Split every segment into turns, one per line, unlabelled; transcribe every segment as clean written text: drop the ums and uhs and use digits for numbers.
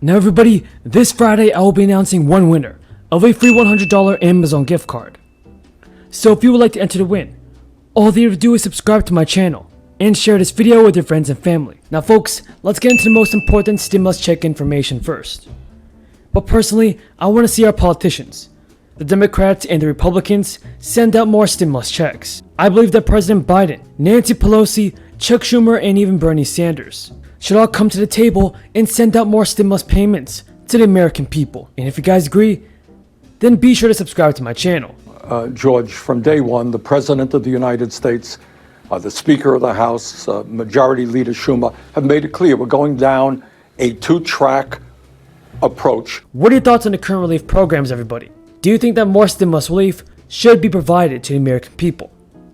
Now everybody, this Friday I will be announcing one winner of a free $100 Amazon gift card. So if you would like to enter to win, all you have to do is subscribe to my channel and share this video with your friends and family. Now folks, let's get into the most important stimulus check information first. But personally, I want to see our politicians, the Democrats and the Republicans, send out more stimulus checks. I believe that President Biden, Nancy Pelosi, Chuck Schumer, and even Bernie Sanders should all come to the table and send out more stimulus payments to the American people. And if you guys agree, then be sure to subscribe to my channel.
George, from day one, the President of the United States, the Speaker of the House, Majority Leader Schumer, have made it clear we're going down a two-track approach.
What are your thoughts on the current relief programs, everybody? Do you think that more stimulus relief should be provided to the American people?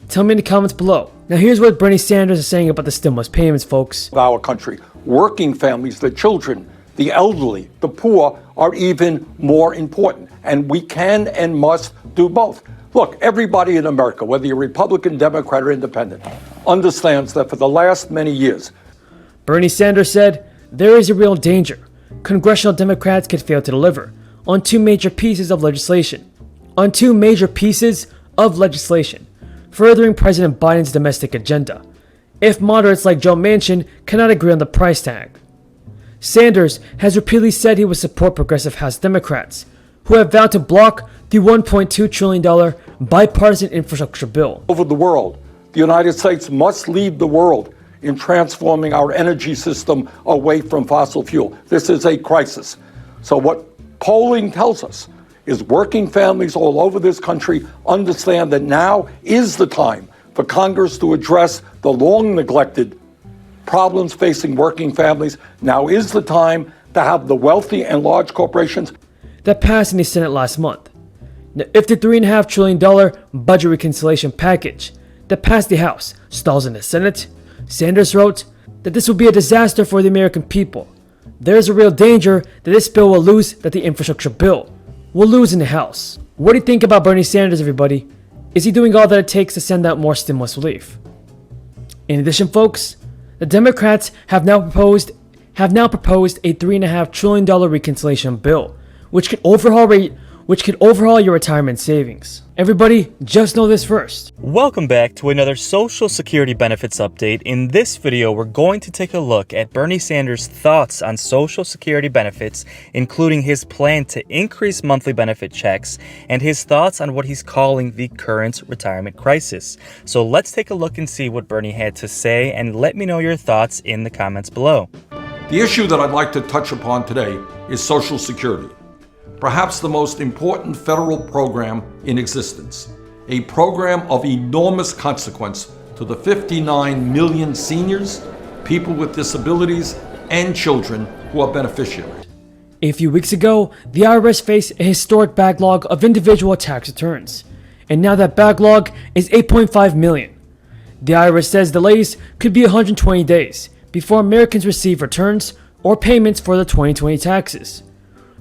Tell me in the comments below. Now here's what Bernie Sanders is saying about the stimulus payments, folks.
Our country, working families, the children, the elderly, the poor are even more important. And we can and must do both. Look, everybody in America, whether you're Republican, Democrat, or Independent, understands that for the last many years,
Bernie Sanders said, there is a real danger congressional Democrats could fail to deliver on two major pieces of legislation. Furthering President Biden's domestic agenda, if moderates like Joe Manchin cannot agree on the price tag. Sanders has repeatedly said he would support progressive House Democrats, who have vowed to block the $1.2 trillion bipartisan infrastructure bill.
Over the world, the United States must lead the world in transforming our energy system away from fossil fuel. This is a crisis. So what polling tells us is working families all over this country understand that now is the time for Congress to address the long neglected problems facing working families. Now is the time to have the wealthy and large corporations
that passed in the Senate last month. Now, if the $3.5 trillion budget reconciliation package that passed the House stalls in the Senate, Sanders wrote that this will be a disaster for the American people. There is a real danger that this bill will lose, that the infrastructure bill will lose in the House. What do you think about Bernie Sanders, everybody? Is he doing all that it takes to send out more stimulus relief? In addition, folks, the Democrats have now proposed a $3.5 trillion reconciliation bill, which could overhaul your retirement savings. Everybody, just know this first.
Welcome back to another Social Security benefits update. In this video, we're going to take a look at Bernie Sanders' thoughts on Social Security benefits, including his plan to increase monthly benefit checks and his thoughts on what he's calling the current retirement crisis. So let's take a look and see what Bernie had to say, and let me know your thoughts in the comments below.
The issue that I'd like to touch upon today is Social Security, perhaps the most important federal program in existence, a program of enormous consequence to the 59 million seniors, people with disabilities, and children who are beneficiaries.
A few weeks ago, the IRS faced a historic backlog of individual tax returns, and now that backlog is 8.5 million. The IRS says delays could be 120 days before Americans receive returns or payments for the 2020 taxes.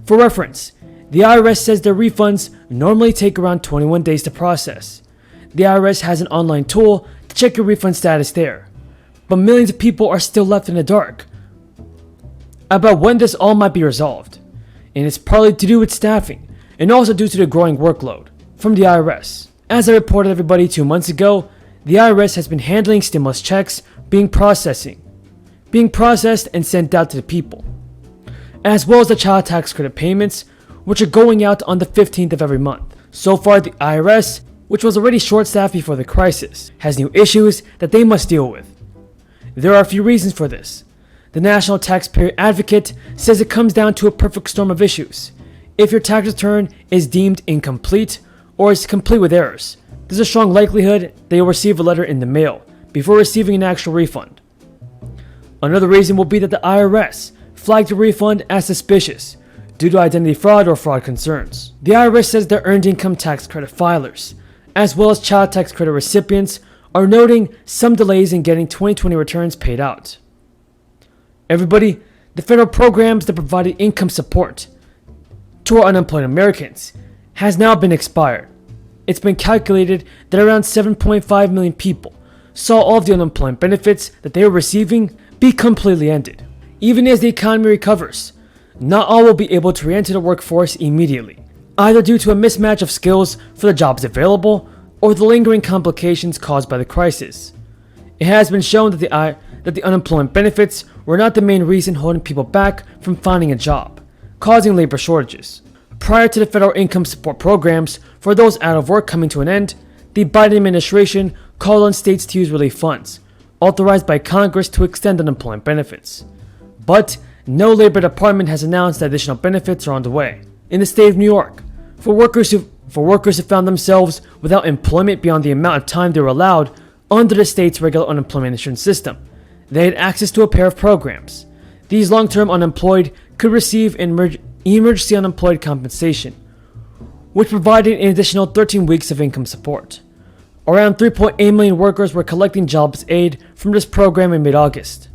For reference, the IRS says their refunds normally take around 21 days to process. The IRS has an online tool to check your refund status there, but millions of people are still left in the dark about when this all might be resolved, and it's partly to do with staffing and also due to the growing workload from the IRS. As I reported everybody 2 months ago, the IRS has been handling stimulus checks being processed and sent out to the people, as well as the child tax credit payments, which are going out on the 15th of every month. So far, the IRS, which was already short-staffed before the crisis, has new issues that they must deal with. There are a few reasons for this. The National Taxpayer Advocate says it comes down to a perfect storm of issues. If your tax return is deemed incomplete or is complete with errors, there's a strong likelihood that you'll receive a letter in the mail before receiving an actual refund. Another reason will be that the IRS flagged the refund as suspicious due to identity fraud or fraud concerns. The IRS says their earned income tax credit filers, as well as child tax credit recipients, are noting some delays in getting 2020 returns paid out. Everybody, the federal programs that provided income support to our unemployed Americans has now been expired. It's been calculated that around 7.5 million people saw all of the unemployment benefits that they were receiving be completely ended. Even as the economy recovers, not all will be able to re-enter the workforce immediately, either due to a mismatch of skills for the jobs available or the lingering complications caused by the crisis. It has been shown that the unemployment benefits were not the main reason holding people back from finding a job, causing labor shortages. Prior to the federal income support programs for those out of work coming to an end, the Biden administration called on states to use relief funds, authorized by Congress to extend unemployment benefits. But no Labor Department has announced that additional benefits are on the way. In the state of New York, for workers who found themselves without employment beyond the amount of time they were allowed under the state's regular unemployment insurance system, they had access to a pair of programs. These long-term unemployed could receive emergency unemployed compensation, which provided an additional 13 weeks of income support. Around 3.8 million workers were collecting jobs aid from this program in mid-August.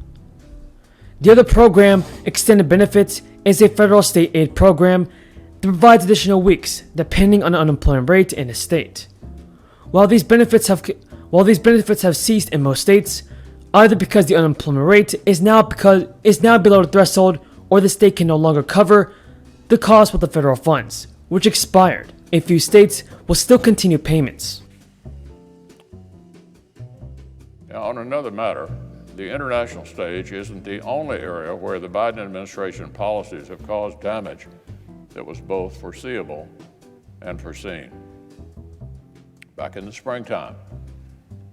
The other program, Extended Benefits, is a federal state aid program that provides additional weeks depending on the unemployment rate in the state. While these benefits have ceased in most states, either because the unemployment rate is now below the threshold or the state can no longer cover the cost with the federal funds, which expired. A few states will still continue payments.
Now, on another matter, the international stage isn't the only area where the Biden administration policies have caused damage that was both foreseeable and foreseen. Back in the springtime,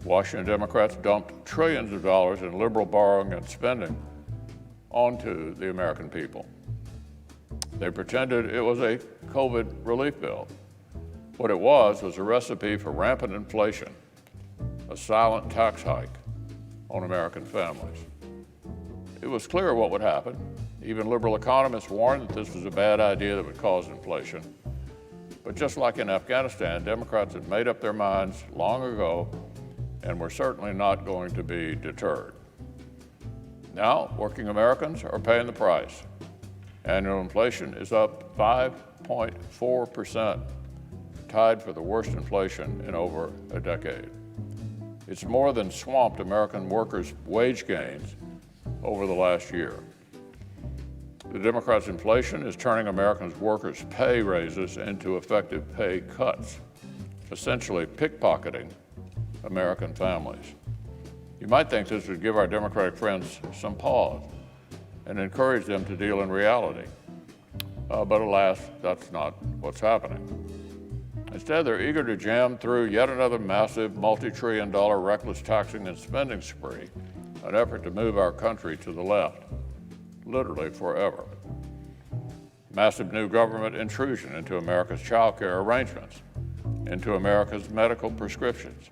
Washington Democrats dumped trillions of dollars in liberal borrowing and spending onto the American people. They pretended it was a COVID relief bill. What it was a recipe for rampant inflation, a silent tax hike on American families. It was clear what would happen. Even liberal economists warned that this was a bad idea that would cause inflation. But just like in Afghanistan, Democrats had made up their minds long ago and were certainly not going to be deterred. Now, working Americans are paying the price. Annual inflation is up 5.4%, tied for the worst inflation in over a decade. It's more than swamped American workers' wage gains over the last year. The Democrats' inflation is turning Americans' workers' pay raises into effective pay cuts, essentially pickpocketing American families. You might think this would give our Democratic friends some pause and encourage them to deal in reality. But alas, that's not what's happening. Instead, they're eager to jam through yet another massive multi-trillion-dollar reckless taxing and spending spree, an effort to move our country to the left, literally forever. Massive new government intrusion into America's child care arrangements, into America's medical prescriptions,